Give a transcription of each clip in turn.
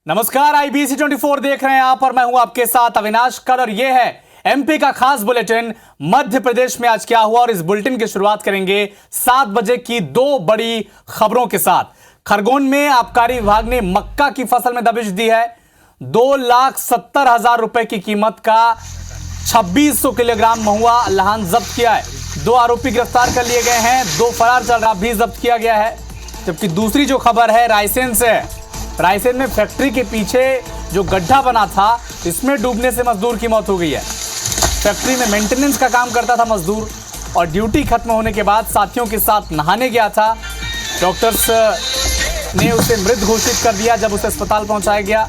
नमस्कार, IBC 24 देख रहे हैं आप और मैं हूं आपके साथ अविनाश कर और यह है एमपी का खास बुलेटिन मध्य प्रदेश में आज क्या हुआ। और इस बुलेटिन की शुरुआत करेंगे 7 बजे की दो बड़ी खबरों के साथ। खरगोन में आबकारी विभाग ने मक्का की फसल में दबिश दी है। 2,70,000 रुपए की कीमत का 2600 किलोग्राम महुआ लहान जब्त किया है। 2 आरोपी गिरफ्तार कर लिए गए हैं। 2 फरार शराब भी जब्त किया गया है। जबकि दूसरी जो खबर है रायसेन से है। रायसेन में फैक्ट्री के पीछे जो गड्ढा बना था इसमें डूबने से मजदूर की मौत हो गई है। फैक्ट्री में मेंटेनेंस का काम करता था मजदूर और ड्यूटी खत्म होने के बाद साथियों के साथ नहाने गया था। डॉक्टर्स ने उसे मृत घोषित कर दिया जब उसे अस्पताल पहुंचाया गया।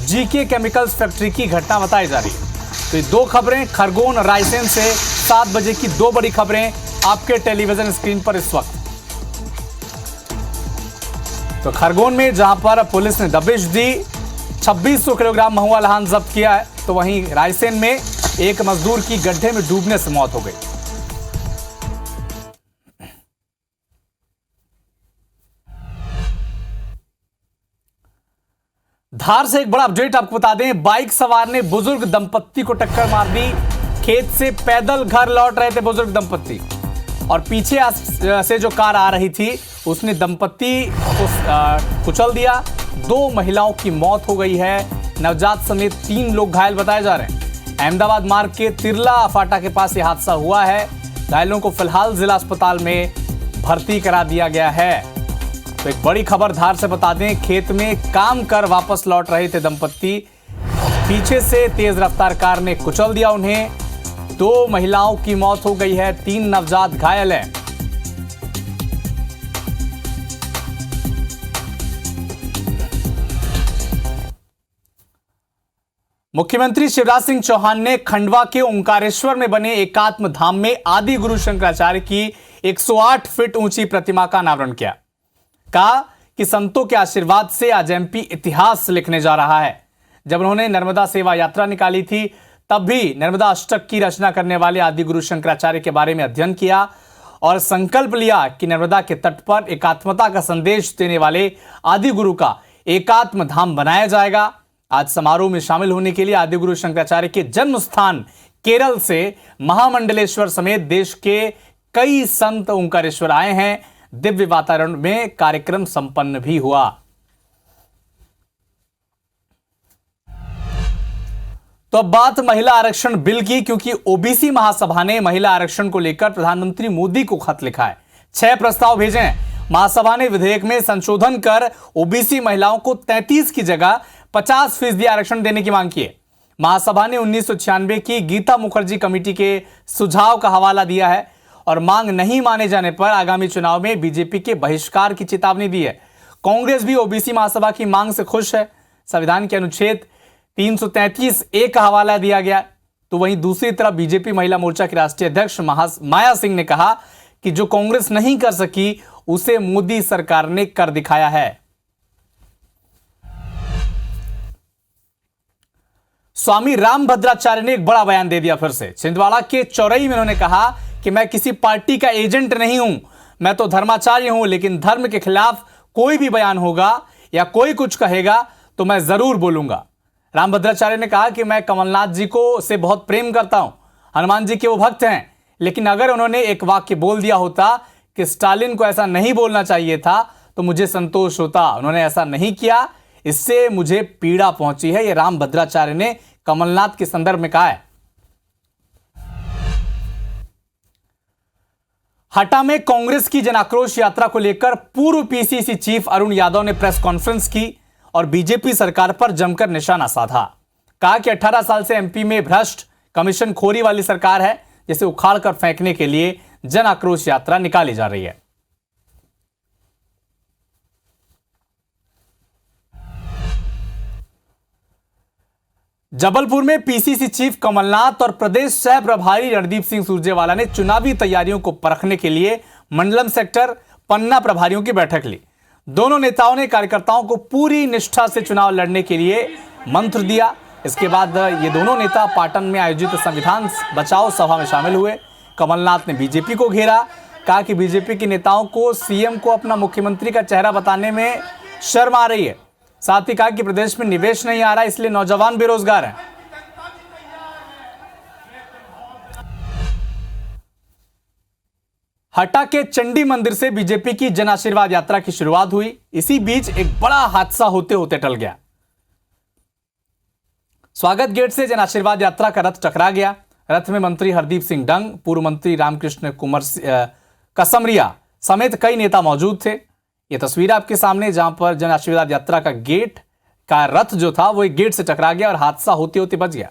जीके केमिकल्स फैक्ट्री की घटना बताई जा रही है। तो ये 2 खबरें खरगोन रायसेन से 7 बजे की 2 बड़ी खबरें आपके टेलीविजन स्क्रीन पर इस वक्त। तो खरगोन में जहां पर पुलिस ने दबिश दी, 2600 किलोग्राम महुआ लहान जब्त किया है, तो वहीं रायसेन में एक मजदूर की गड्ढे में डूबने से मौत हो गई। धार से एक बड़ा अपडेट आपको बता दें। बाइक सवार ने बुजुर्ग दंपत्ति को टक्कर मार दी। खेत से पैदल घर लौट रहे थे बुजुर्ग दंपत्ति और पीछे से जो कार आ रही थी उसने दंपत्ति को कुचल दिया। 2 महिलाओं की मौत हो गई है। नवजात समेत 3 लोग घायल बताए जा रहे हैं। अहमदाबाद मार्ग के तिरला फाटा के पास यह हादसा हुआ है। घायलों को फिलहाल जिला अस्पताल में भर्ती करा दिया गया है। तो एक बड़ी खबर धार से बता दें, खेत में काम कर वापस लौट रहे थे दंपत्ति, पीछे से तेज रफ्तार कार ने कुचल दिया उन्हें। 2 महिलाओं की मौत हो गई है, 3 नवजात घायल हैं। मुख्यमंत्री शिवराज सिंह चौहान ने खंडवा के ओंकारेश्वर में बने एकात्म धाम में आदि गुरु शंकराचार्य की 108 फीट ऊंची प्रतिमा का अनावरण किया। कहा कि संतों के आशीर्वाद से आज एमपी इतिहास लिखने जा रहा है। जब उन्होंने नर्मदा सेवा यात्रा निकाली थी तब भी नर्मदा अष्टक की रचना करने वाले आदि गुरु शंकराचार्य के बारे में अध्ययन किया और संकल्प लिया कि नर्मदा के तट पर एकात्मता का संदेश देने वाले आदि गुरु का एकात्म धाम बनाया जाएगा। आज समारोह में शामिल होने के लिए आदि गुरु शंकराचार्य के जन्म स्थान केरल से महामंडलेश्वर समेत देश के कई संत ओंकारेश्वर आए हैं। दिव्य वातावरण में कार्यक्रम संपन्न भी हुआ। तो अब बात महिला आरक्षण बिल की, क्योंकि ओबीसी महासभा ने महिला आरक्षण को लेकर प्रधानमंत्री मोदी को खत लिखा है। 6 प्रस्ताव भेजे हैं। महासभा ने विधेयक में संशोधन कर ओबीसी महिलाओं को 33 की जगह 50% आरक्षण देने की मांग की है। महासभा ने 1996 की गीता मुखर्जी कमेटी के सुझाव का हवाला दिया है और मांग नहीं माने जाने पर आगामी चुनाव में बीजेपी के बहिष्कार की चेतावनी दी है। कांग्रेस भी ओबीसी महासभा की मांग से खुश है। संविधान के अनुच्छेद 333(a) का हवाला दिया गया। तो वहीं दूसरी तरफ बीजेपी महिला मोर्चा की राष्ट्रीय अध्यक्ष माया सिंह ने कहा कि जो कांग्रेस नहीं कर सकी उसे मोदी सरकार ने कर दिखाया है। स्वामी रामभद्राचार्य ने एक बड़ा बयान दे दिया फिर से। छिंदवाड़ा के चौरई में उन्होंने कहा कि मैं किसी पार्टी का एजेंट नहीं हूं, मैं तो धर्माचार्य हूं, लेकिन धर्म के खिलाफ कोई भी बयान होगा या कोई कुछ कहेगा तो मैं जरूर बोलूंगा। रामभद्राचार्य ने कहा कि मैं कमलनाथ जी को से बहुत प्रेम करता हूं, हनुमान जी के वो भक्त हैं, लेकिन अगर उन्होंने एक वाक्य बोल दिया होता कि स्टालिन को ऐसा नहीं बोलना चाहिए था तो मुझे संतोष होता। उन्होंने ऐसा नहीं किया, इससे मुझे पीड़ा पहुंची है। यह रामभद्राचार्य ने कमलनाथ के संदर्भ में कहा है। हटा में कांग्रेस की जन आक्रोश यात्रा को लेकर पूर्व पीसीसी चीफ अरुण यादव ने प्रेस कॉन्फ्रेंस की और बीजेपी सरकार पर जमकर निशाना साधा। कहा कि 18 साल से एमपी में भ्रष्ट कमीशन खोरी वाली सरकार है, जिसे उखाड़ कर फेंकने के लिए जन आक्रोश यात्रा निकाली जा रही है। जबलपुर में पीसीसी चीफ कमलनाथ और प्रदेश सह प्रभारी रणदीप सिंह सुरजेवाला ने चुनावी तैयारियों को परखने के लिए मंडलम सेक्टर पन्ना प्रभारियों की बैठक ली। दोनों नेताओं ने कार्यकर्ताओं को पूरी निष्ठा से चुनाव लड़ने के लिए मंत्र दिया। इसके बाद ये दोनों नेता पाटन में आयोजित संविधान बचाओ सभा में शामिल हुए। कमलनाथ ने बीजेपी को घेरा, कहा कि बीजेपी के नेताओं को सीएम को अपना मुख्यमंत्री का चेहरा बताने में शर्म आ रही है। साथ ही कहा कि प्रदेश में निवेश नहीं आ रहा, इसलिए नौजवान बेरोजगार हैं। हटा के चंडी मंदिर से बीजेपी की जन आशीर्वाद यात्रा की शुरुआत हुई। इसी बीच एक बड़ा हादसा होते होते टल गया। स्वागत गेट से जन आशीर्वाद यात्रा का रथ टकरा गया। रथ में मंत्री हरदीप सिंह डंग, पूर्व मंत्री रामकृष्ण कुमार कसमरिया समेत कई नेता मौजूद थे। यह तस्वीर आपके सामने, जहां पर जन आशीर्वाद यात्रा का गेट का रथ जो था वो एक गेट से टकरा गया और हादसा होते होते बच गया।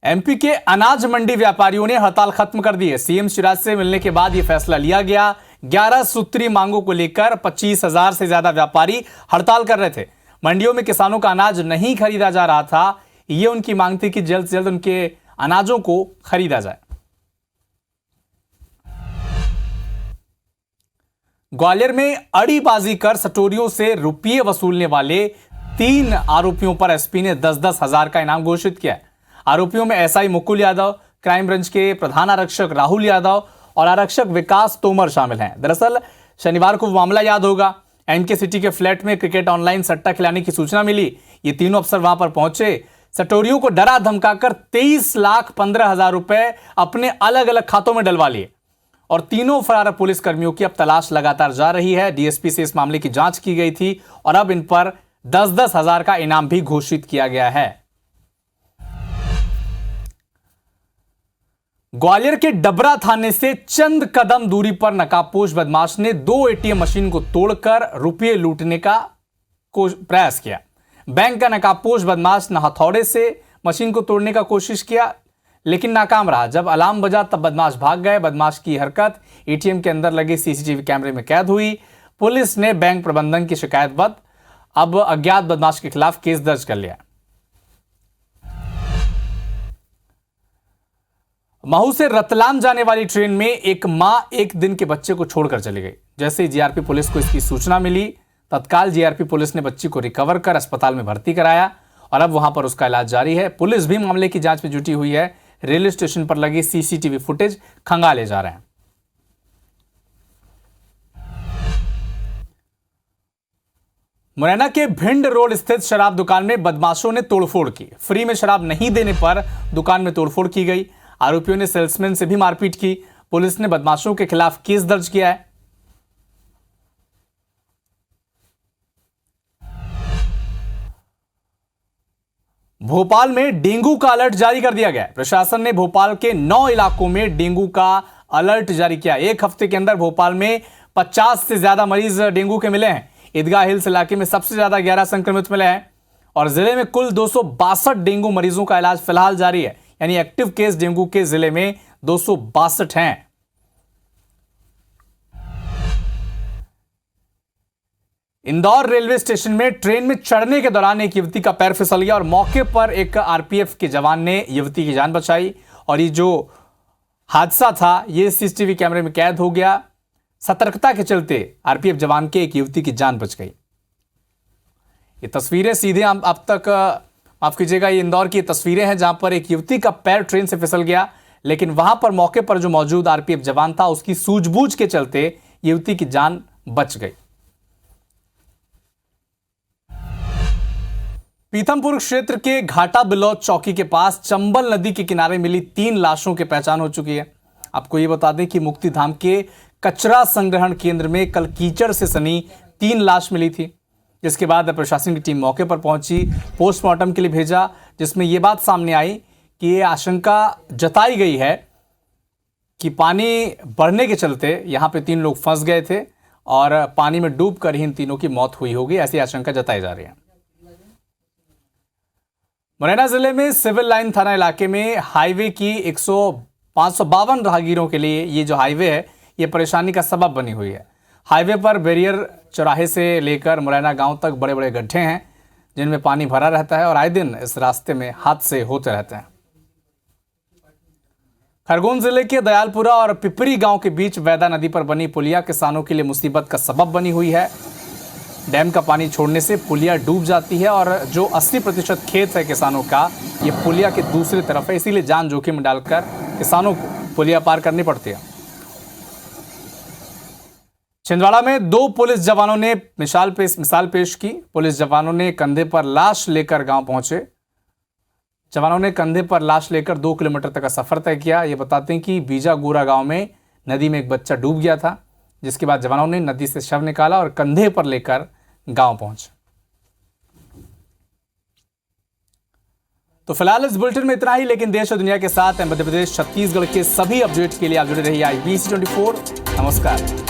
एमपी के अनाज मंडी व्यापारियों ने हड़ताल खत्म कर दी है। सीएम शिवराज से मिलने के बाद यह फैसला लिया गया। 11 सूत्री मांगों को लेकर 25,000 से ज्यादा व्यापारी हड़ताल कर रहे थे। मंडियों में किसानों का अनाज नहीं खरीदा जा रहा था। यह उनकी मांग थी कि जल्द से जल्द उनके अनाजों को खरीदा जाए। ग्वालियर में अड़ीबाजी कर सटोरियों से रुपये वसूलने वाले 3 आरोपियों पर एसपी ने 10-10 हजार का इनाम घोषित किया है। आरोपियों में SI Mukul Yadav, crime branch के प्रधान आरक्षक राहुल यादव और आरक्षक विकास तोमर शामिल हैं। दरअसल शनिवार को मामला याद होगा, एमके सिटी के फ्लैट में क्रिकेट ऑनलाइन सट्टा खिलाने की सूचना मिली। ये तीनों अफसर वहां पर पहुंचे। सटोरियों को डरा धमकाकर 23,15,000 रुपए अपने अलग अलग खातों में डलवा लिए और तीनों फरार पुलिस कर्मियों की अब तलाश लगातार जा रही है। डीएसपी से इस मामले की जांच की गई थी और अब इन पर 10-10 हजार का इनाम भी घोषित किया गया है। ग्वालियर के डबरा थाने से चंद कदम दूरी पर नकाबपोश बदमाश ने 2 एटीएम मशीन को तोड़कर रुपये लूटने का प्रयास किया। बैंक का नकाबपोश बदमाश न हथौड़े से मशीन को तोड़ने का कोशिश किया, लेकिन नाकाम रहा। जब अलार्म बजा तब बदमाश भाग गए। बदमाश की हरकत एटीएम के अंदर लगे सीसीटीवी कैमरे में कैद हुई। पुलिस ने बैंक प्रबंधन की शिकायत बाद अब अज्ञात बदमाश के खिलाफ केस दर्ज कर लिया। महू से रतलाम जाने वाली ट्रेन में एक मां 1 दिन के बच्चे को छोड़कर चली गई। जैसे ही जीआरपी पुलिस को इसकी सूचना मिली, तत्काल जीआरपी पुलिस ने बच्ची को रिकवर कर अस्पताल में भर्ती कराया और अब वहां पर उसका इलाज जारी है। पुलिस भी मामले की जांच में जुटी हुई है। रेलवे स्टेशन पर लगे सीसीटीवी फुटेज खंगाले जा रहे हैं। मुरैना के भिंड रोड स्थित शराब दुकान में बदमाशों ने तोड़फोड़ की। फ्री में शराब नहीं देने पर दुकान में तोड़फोड़ की गई। आरोपियों ने सेल्समैन से भी मारपीट की। पुलिस ने बदमाशों के खिलाफ केस दर्ज किया है। भोपाल में डेंगू का अलर्ट जारी कर दिया गया है। प्रशासन ने भोपाल के 9 इलाकों में डेंगू का अलर्ट जारी किया। एक हफ्ते के अंदर भोपाल में 50 से ज्यादा मरीज डेंगू के मिले हैं। ईदगाह हिल्स इलाके में सबसे ज्यादा 11 संक्रमित मिले हैं और जिले में कुल 262 डेंगू मरीजों का इलाज फिलहाल जारी है। यानी एक्टिव केस डेंगू के जिले में 262 हैं। इंदौर रेलवे स्टेशन में ट्रेन में चढ़ने के दौरान एक युवती का पैर फिसल गया और मौके पर एक आरपीएफ के जवान ने युवती की जान बचाई और ये जो हादसा था ये सीसीटीवी कैमरे में कैद हो गया। सतर्कता के चलते आरपीएफ जवान के एक युवती की जान बच गई। ये तस्वीरें सीधे अब तक माफ कीजिएगा, ये इंदौर की तस्वीरें हैं जहां पर एक युवती का पैर ट्रेन से फिसल गया, लेकिन वहां पर मौके पर जो मौजूद आरपीएफ जवान था उसकी सूझबूझ के चलते युवती की जान बच गई। पीथमपुर क्षेत्र के घाटा बिलौद चौकी के पास चंबल नदी के किनारे मिली 3 लाशों की पहचान हो चुकी है। आपको यह बता दें कि मुक्तिधाम के कचरा संग्रहण केंद्र में कल कीचड़ से सनी 3 लाश मिली थी, जिसके बाद प्रशासन की टीम मौके पर पहुंची, पोस्टमार्टम के लिए भेजा, जिसमें यह बात सामने आई कि ये आशंका जताई गई है कि पानी बढ़ने के चलते यहां पे 3 लोग फंस गए थे और पानी में डूबकर ही इन तीनों की मौत हुई होगी, ऐसी आशंका जताई जा रही है। मुरैना जिले में सिविल लाइन थाना इलाके में हाईवे की 552 राहगीरों के लिए ये जो हाईवे है ये परेशानी का सबब बनी हुई है। हाईवे पर बैरियर चौराहे से लेकर मुरैना गांव तक बड़े बड़े गड्ढे हैं जिनमें पानी भरा रहता है और आए दिन इस रास्ते में हादसे होते रहते हैं। खरगोन जिले के दयालपुरा और पिपरी गांव के बीच वैदा नदी पर बनी पुलिया किसानों के लिए मुसीबत का सबब बनी हुई है। डैम का पानी छोड़ने से पुलिया डूब जाती है और जो 80% खेत है किसानों का ये पुलिया के दूसरी तरफ है, इसीलिए जान जोखिम में डालकर किसानों को पुलिया पार करनी पड़ती है। छिंदवाड़ा में 2 पुलिस जवानों ने मिसाल पेश की। पुलिस जवानों ने कंधे पर लाश लेकर गांव पहुंचे। जवानों ने कंधे पर लाश लेकर 2 किलोमीटर तक का सफर तय किया। ये बताते हैं कि बीजागोरा गांव में नदी में एक बच्चा डूब गया था, जिसके बाद जवानों ने नदी से शव निकाला और कंधे पर लेकर गांव पहुंचे। तो फिलहाल इस बुलेटिन में इतना ही, लेकिन देश और दुनिया के साथ मध्य प्रदेश छत्तीसगढ़ के सभी अपडेट्स के लिए आप जुड़े रहिए IBC 24। नमस्कार।